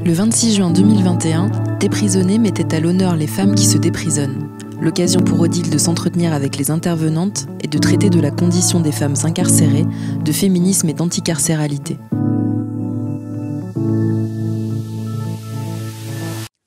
Le 26 juin 2021, Déprisonner mettait à l'honneur les femmes qui se déprisonnent. L'occasion pour Odile de s'entretenir avec les intervenantes et de traiter de la condition des femmes incarcérées, de féminisme et d'anticarcéralité.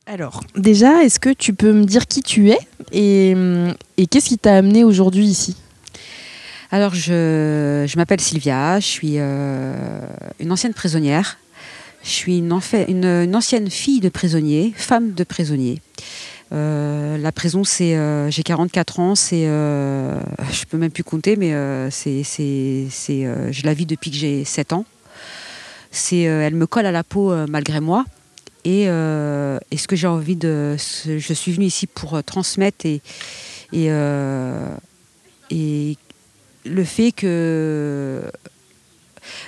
Alors, déjà, est-ce que tu peux me dire qui tu es et qu'est-ce qui t'a amené aujourd'hui ici ? Alors, je m'appelle Sylvia, je suis une ancienne prisonnière. Je suis une ancienne fille de prisonnier, femme de prisonnier. La prison, j'ai 44 ans, je peux même plus compter, mais je la vis depuis que j'ai 7 ans. Elle me colle à la peau malgré moi. Et ce que j'ai envie je suis venue ici pour transmettre et le fait que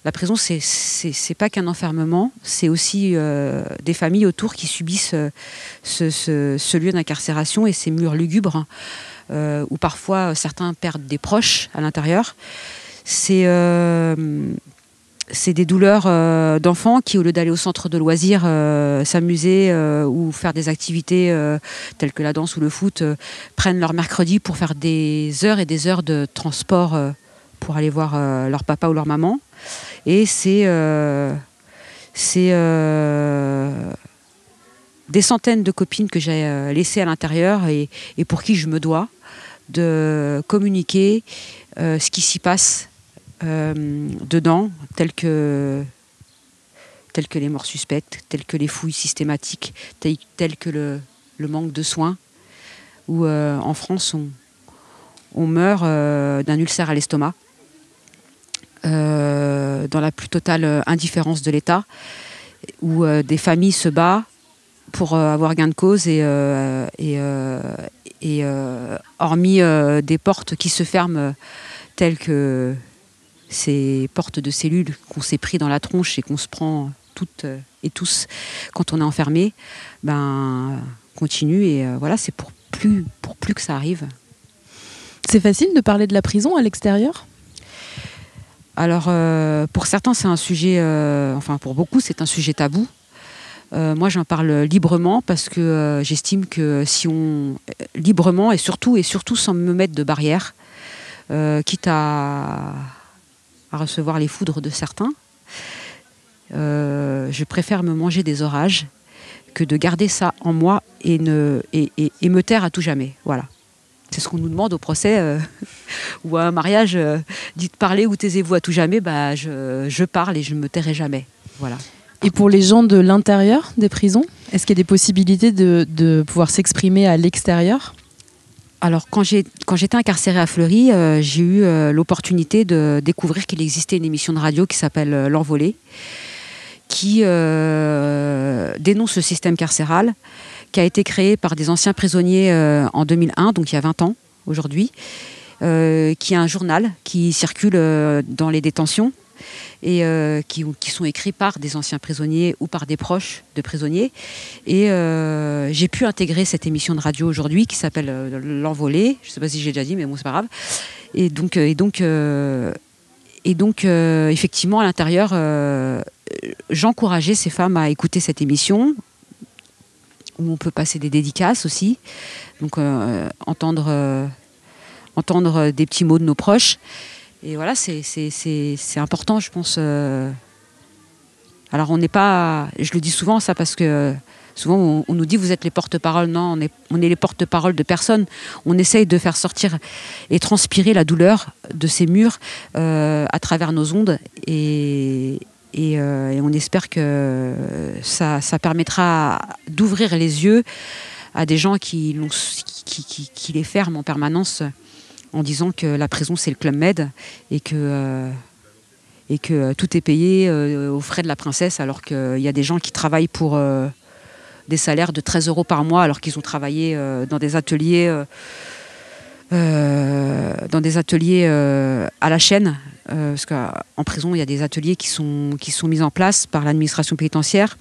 la prison, c'est pas qu'un enfermement, c'est aussi des familles autour qui subissent ce lieu d'incarcération et ces murs lugubres où parfois certains perdent des proches à l'intérieur. C'est des douleurs d'enfants qui, au lieu d'aller au centre de loisirs, s'amuser ou faire des activités telles que la danse ou le foot, prennent leur mercredi pour faire des heures et des heures de transport pour aller voir leur papa ou leur maman. Et c'est des centaines de copines que j'ai laissées à l'intérieur et pour qui je me dois de communiquer ce qui s'y passe dedans, telles que les morts suspectes, telles que les fouilles systématiques, telles que le manque de soins, où en France on meurt d'un ulcère à l'estomac, dans la plus totale indifférence de l'État, où des familles se battent pour avoir gain de cause et hormis des portes qui se ferment telles que ces portes de cellules qu'on s'est pris dans la tronche et qu'on se prend toutes et tous quand on est enfermé, continue et voilà, c'est pour plus que ça arrive. C'est facile de parler de la prison à l'extérieur ? Alors, pour certains, c'est un sujet, pour beaucoup, c'est un sujet tabou. Moi, j'en parle librement parce que j'estime que librement et surtout sans me mettre de barrières, quitte à recevoir les foudres de certains, je préfère me manger des orages que de garder ça en moi et me taire à tout jamais. Voilà. C'est ce qu'on nous demande au procès ou à un mariage. Dites parler ou taisez-vous à tout jamais. Je parle et je ne me tairai jamais. Voilà. Et pour les gens de l'intérieur des prisons, est-ce qu'il y a des possibilités de pouvoir s'exprimer à l'extérieur ? Alors, quand j'étais incarcérée à Fleury, j'ai eu l'opportunité de découvrir qu'il existait une émission de radio qui s'appelle L'Envolée, qui dénonce le système carcéral, qui a été créé par des anciens prisonniers en 2001, donc il y a 20 ans aujourd'hui, qui est un journal qui circule dans les détentions et qui sont écrits par des anciens prisonniers ou par des proches de prisonniers. Et j'ai pu intégrer cette émission de radio aujourd'hui qui s'appelle L'Envolée. Je ne sais pas si j'ai déjà dit, mais bon, c'est pas grave. Et donc effectivement, à l'intérieur, j'encourageais ces femmes à écouter cette émission, où on peut passer des dédicaces aussi, donc entendre des petits mots de nos proches. Et voilà, c'est important, je pense. Alors, on n'est pas... Je le dis souvent, ça, parce que souvent, on nous dit, vous êtes les porte-parole. Non, on est les porte-parole de personne. On essaye de faire sortir et transpirer la douleur de ces murs à travers nos ondes. Et on espère que ça permettra d'ouvrir les yeux à des gens qui les ferment en permanence en disant que la prison c'est le Club Med et que tout est payé aux frais de la princesse, alors qu'il y a des gens qui travaillent pour des salaires de 13 € par mois alors qu'ils ont travaillé dans des ateliers à la chaîne, parce qu'en prison il y a des ateliers qui sont mis en place par l'administration pénitentiaire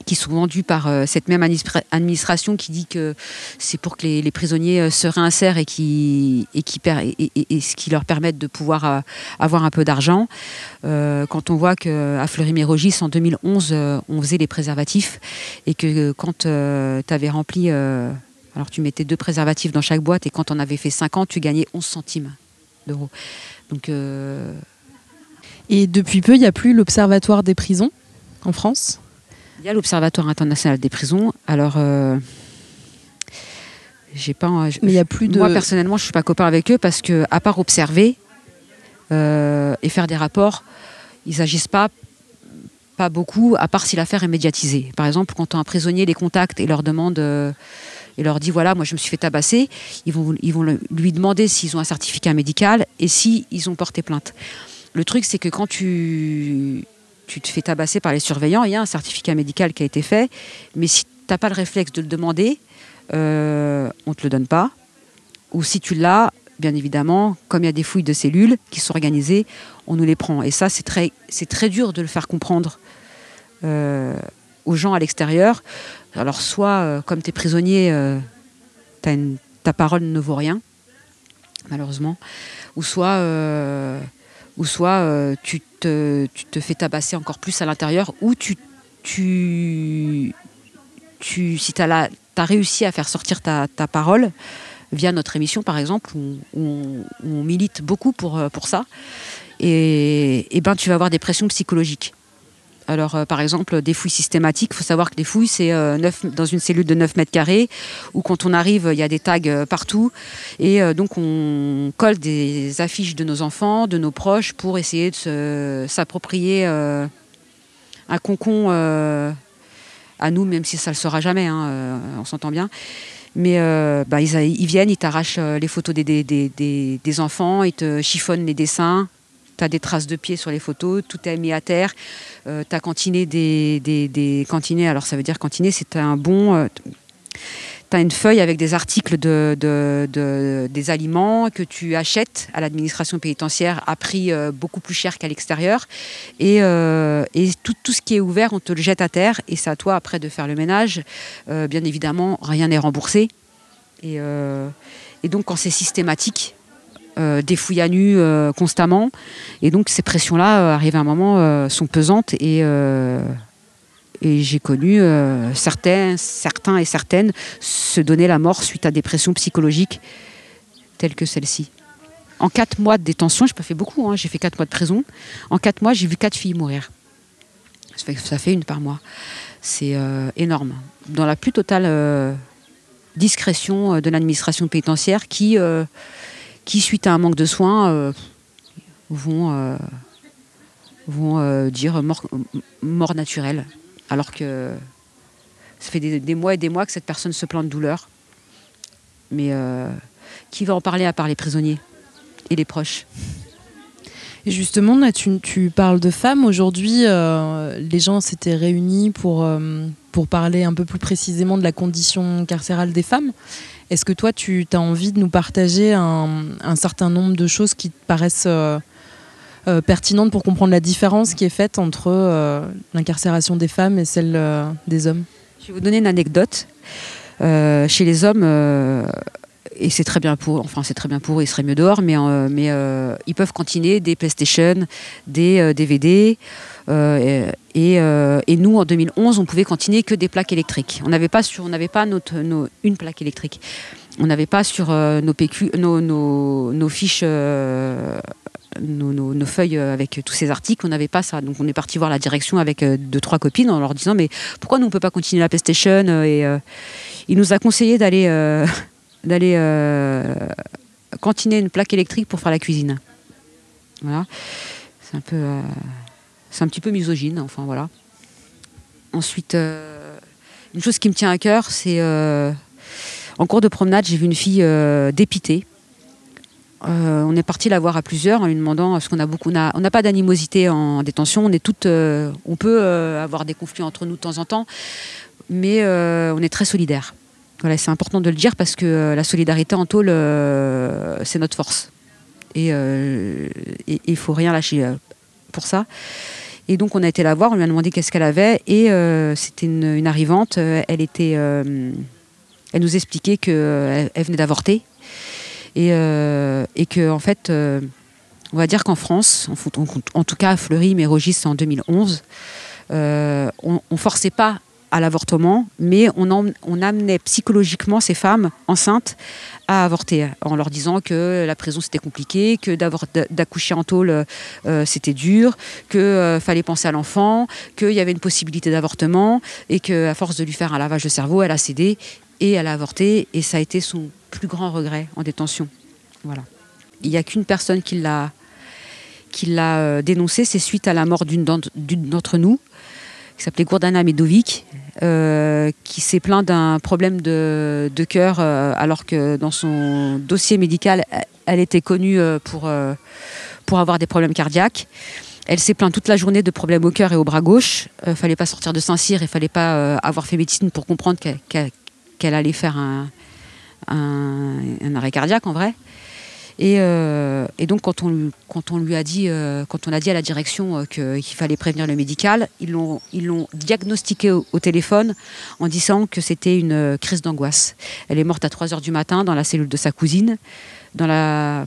qui sont vendus par cette même administration qui dit que c'est pour que les prisonniers se réinsèrent et ce qui leur permette de pouvoir avoir un peu d'argent. Quand on voit qu'à Fleury-Mérogis, en 2011, on faisait les préservatifs et que quand tu avais rempli... alors tu mettais 2 préservatifs dans chaque boîte et quand on avait fait 50, tu gagnais 11 centimes d'euros. Donc, Et depuis peu, il n'y a plus l'Observatoire des prisons en France ? Il y a l'Observatoire international des prisons. Alors, j'ai pas. Mais il y a plus de... Moi personnellement, je suis pas copain avec eux parce que, à part observer et faire des rapports, ils agissent pas beaucoup. À part si l'affaire est médiatisée. Par exemple, quand un prisonnier les contacte et leur demande, et leur dit voilà, moi je me suis fait tabasser, ils vont lui demander s'ils ont un certificat médical et si ils ont porté plainte. Le truc, c'est que quand tu te fais tabasser par les surveillants, il y a un certificat médical qui a été fait, mais si tu n'as pas le réflexe de le demander, on ne te le donne pas. Ou si tu l'as, bien évidemment, comme il y a des fouilles de cellules qui sont organisées, on nous les prend. Et ça, c'est très dur de le faire comprendre aux gens à l'extérieur. Alors soit, comme tu es prisonnier, ta parole ne vaut rien, malheureusement, ou soit tu te fais tabasser encore plus à l'intérieur, ou si tu as réussi à faire sortir ta parole via notre émission, par exemple, où on milite beaucoup pour ça, et ben, tu vas avoir des pressions psychologiques. Alors, par exemple, des fouilles systématiques, il faut savoir que des fouilles, c'est dans une cellule de 9 mètres carrés, où quand on arrive, il y a des tags partout. Et donc, on colle des affiches de nos enfants, de nos proches, pour essayer de s'approprier un concon à nous, même si ça ne le sera jamais, hein, on s'entend bien. Mais ils viennent, ils t'arrachent les photos des enfants, ils te chiffonnent les dessins. Tu as des traces de pieds sur les photos, tout est mis à terre. Tu as cantiné des cantinés. Alors ça veut dire cantiner, c'est un bon... tu as une feuille avec des articles des aliments que tu achètes à l'administration pénitentiaire à prix beaucoup plus cher qu'à l'extérieur. Et tout ce qui est ouvert, on te le jette à terre. Et c'est à toi après de faire le ménage. Bien évidemment, rien n'est remboursé. Et donc quand c'est systématique... des fouilles à nu constamment, et donc ces pressions-là arrivent à un moment sont pesantes, et j'ai connu certains et certaines se donner la mort suite à des pressions psychologiques telles que celle-ci. En 4 mois de détention, j'ai pas fait beaucoup, hein, j'ai fait 4 mois de prison. En 4 mois, j'ai vu 4 filles mourir. Ça fait une par mois. C'est énorme. Dans la plus totale discrétion de l'administration pénitentiaire qui, suite à un manque de soins, vont dire mort naturelle. Alors que ça fait des mois et des mois que cette personne se plaint de douleur. Mais qui va en parler à part les prisonniers et les proches ? Et justement, là, tu parles de femmes. Aujourd'hui, les gens s'étaient réunis pour parler un peu plus précisément de la condition carcérale des femmes. Est-ce que toi, tu as envie de nous partager un certain nombre de choses qui te paraissent pertinentes pour comprendre la différence qui est faite entre l'incarcération des femmes et celle des hommes ? Je vais vous donner une anecdote. Chez les hommes, et c'est très bien pour eux, ils seraient mieux dehors, mais ils peuvent cantiner des PlayStation, des DVD. Et nous, en 2011, on pouvait cantiner que des plaques électriques. On n'avait pas une plaque électrique. On n'avait pas sur nos fiches, nos feuilles avec tous ces articles, on n'avait pas ça. Donc on est parti voir la direction avec 2-3 copines en leur disant mais pourquoi nous on ne peut pas continuer la PlayStation, et il nous a conseillé d'aller cantiner une plaque électrique pour faire la cuisine. Voilà. C'est un petit peu misogyne, enfin voilà. Ensuite, une chose qui me tient à cœur, c'est en cours de promenade, j'ai vu une fille dépitée. On est parti la voir à plusieurs en lui demandant, parce qu'on n'a pas d'animosité en détention, on peut avoir des conflits entre nous de temps en temps, mais on est très solidaires. Voilà, c'est important de le dire parce que la solidarité en tôle, c'est notre force. Et il ne faut rien lâcher pour ça. Et donc on a été la voir, on lui a demandé qu'est-ce qu'elle avait, et c'était une arrivante. Elle nous expliquait qu'elle venait d'avorter, et que en fait, on va dire qu'en France, en tout cas à Fleury-Mérogis en 2011, on forçait pas à l'avortement, mais on amenait psychologiquement ces femmes enceintes à avorter, en leur disant que la prison c'était compliqué, que d'accoucher en tôle c'était dur, qu'il fallait penser à l'enfant, qu'il y avait une possibilité d'avortement, et qu'à force de lui faire un lavage de cerveau, elle a cédé et elle a avorté, et ça a été son plus grand regret en détention. Voilà. Il n'y a qu'une personne qui l'a dénoncé, c'est suite à la mort d'une d'entre nous, qui s'appelait Gordana Medovic, qui s'est plaint d'un problème de cœur, alors que dans son dossier médical, elle était connue pour avoir des problèmes cardiaques. Elle s'est plainte toute la journée de problèmes au cœur et au bras gauche. Il ne fallait pas sortir de Saint-Cyr, il ne fallait pas avoir fait médecine pour comprendre qu'elle allait faire un arrêt cardiaque en vrai. Et donc quand on a dit à la direction qu'il fallait prévenir le médical, ils l'ont diagnostiqué au téléphone en disant que c'était une crise d'angoisse. Elle est morte à 3h du matin dans la cellule de sa cousine, dans la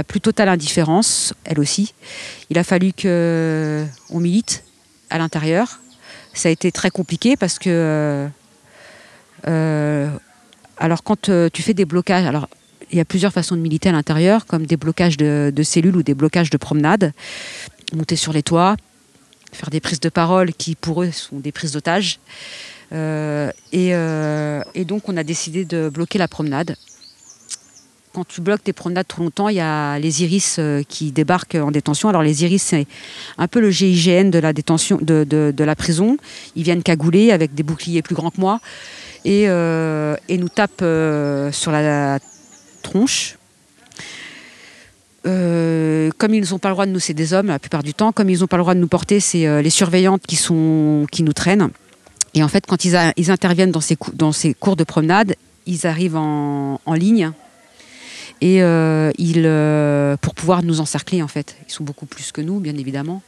plus totale indifférence, elle aussi. Il a fallu qu'on milite à l'intérieur. Ça a été très compliqué parce que alors quand tu fais des blocages, alors il y a plusieurs façons de militer à l'intérieur, comme des blocages de cellules ou des blocages de promenade, monter sur les toits, faire des prises de parole qui pour eux sont des prises d'otages. Et donc on a décidé de bloquer la promenade. Quand tu bloques tes promenades trop longtemps, il y a les iris qui débarquent en détention. Alors les iris, c'est un peu le GIGN de la détention, de la prison. Ils viennent cagouler avec des boucliers plus grands que moi et nous tapent sur la tronche. Comme ils n'ont pas le droit de nous, c'est des hommes la plupart du temps, comme ils n'ont pas le droit de nous porter, c'est les surveillantes qui nous traînent. Et en fait, quand ils interviennent dans ces cours de promenade, ils arrivent en ligne et pour pouvoir nous encercler en fait. Ils sont beaucoup plus que nous, bien évidemment.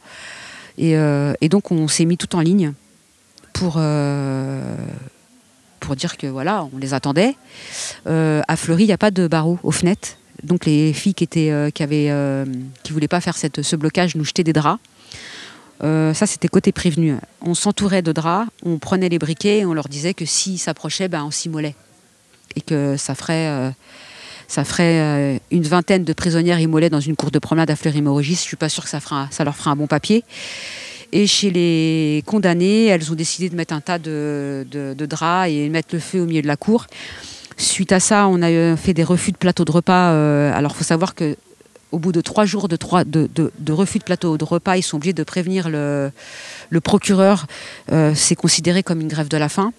Et donc on s'est mis tout en ligne pour dire que voilà, on les attendait. À Fleury, il n'y a pas de barreaux aux fenêtres. Donc les filles qui voulaient pas faire ce blocage nous jetaient des draps. Ça, c'était côté prévenu. On s'entourait de draps, on prenait les briquets et on leur disait que s'ils s'approchaient, on s'immolait. Et que ça ferait une vingtaine de prisonnières immolées dans une cour de promenade à Fleury-Mérogis. Je ne suis pas sûre que ça leur fera un bon papier. Et chez les condamnés, elles ont décidé de mettre un tas de draps et de mettre le feu au milieu de la cour. Suite à ça, on a fait des refus de plateau de repas. Alors, il faut savoir qu'au bout de 3 jours de refus de plateau de repas, ils sont obligés de prévenir le procureur. C'est considéré comme une grève de la faim.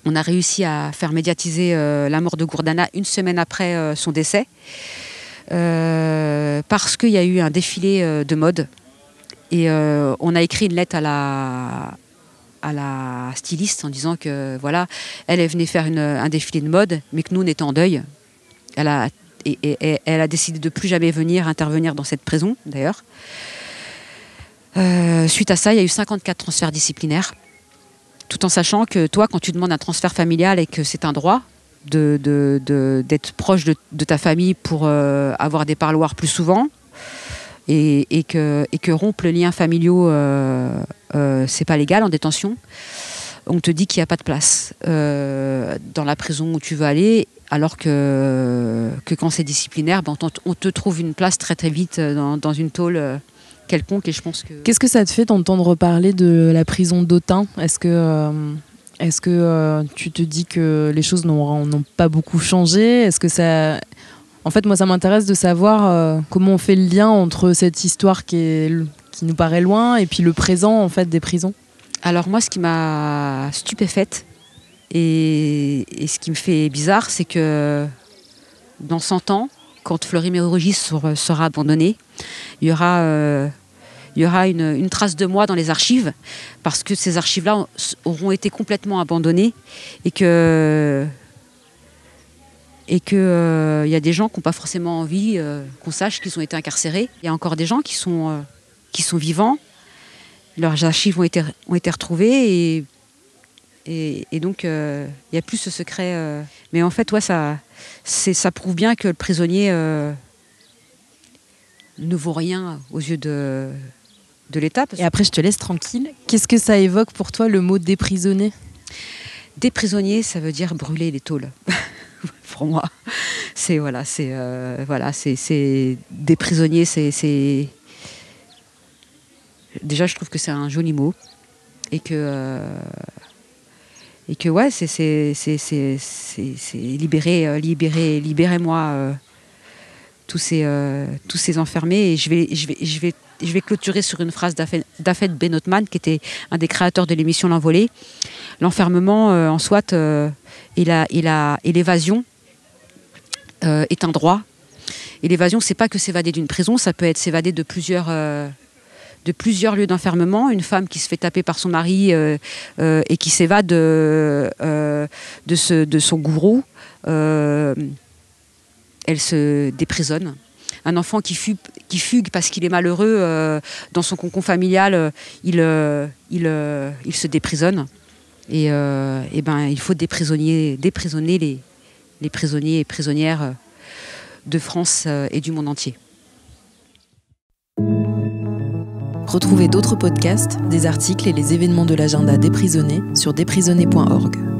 On a réussi à faire médiatiser la mort de Gordana 1 semaine après son décès. Parce qu'il y a eu un défilé de mode. Et on a écrit une lettre à la styliste en disant que voilà, elle venait faire un défilé de mode, mais que nous on était en deuil. Elle a décidé de plus jamais intervenir dans cette prison d'ailleurs. Suite à ça, il y a eu 54 transferts disciplinaires, tout en sachant que toi, quand tu demandes un transfert familial et que c'est un droit d'être proche de ta famille pour avoir des parloirs plus souvent, et que rompre les liens familiaux, c'est pas légal en détention. On te dit qu'il n'y a pas de place dans la prison où tu veux aller, alors que quand c'est disciplinaire, on te trouve une place très très vite dans une tôle quelconque. Et je pense que... Qu'est-ce que ça te fait d'entendre parler de la prison d'Autun ? Est-ce que tu te dis que les choses n'ont pas beaucoup changé ? Est-ce que ça... En fait, moi, ça m'intéresse de savoir comment on fait le lien entre cette histoire qui nous paraît loin et puis le présent en fait, des prisons. Alors moi, ce qui m'a stupéfaite et ce qui me fait bizarre, c'est que dans 100 ans, quand Fleury-Mérogis sera abandonné, il y aura une trace de moi dans les archives, parce que ces archives-là auront été complètement abandonnées et que y a des gens qui n'ont pas forcément envie qu'on sache qu'ils ont été incarcérés. Il y a encore des gens qui sont vivants, leurs archives ont été retrouvées et donc il n'y a plus ce secret. Mais en fait, ouais, ça prouve bien que le prisonnier ne vaut rien aux yeux de l'État. Et après, je te laisse tranquille. Qu'est-ce que ça évoque pour toi, le mot déprisonner ? Déprisonnier, ça veut dire brûler les tôles. Pour moi, c'est des prisonniers. C'est déjà, je trouve que c'est un joli mot et que ouais, c'est libérez-moi tous ces enfermés. Et je vais clôturer sur une phrase d'Afet Benotman, qui était un des créateurs de l'émission L'Envolée. L'enfermement en soi et l'évasion est un droit. Et l'évasion, c'est pas que s'évader d'une prison, ça peut être s'évader de plusieurs lieux d'enfermement. Une femme qui se fait taper par son mari et qui s'évade de son gourou, elle se déprisonne. Un enfant qui fugue parce qu'il est malheureux dans son cocon familial, il se déprisonne. Et il faut déprisonner les prisonniers et prisonnières de France et du monde entier. Retrouvez d'autres podcasts, des articles et les événements de l'agenda Déprisonné sur déprisonné.org.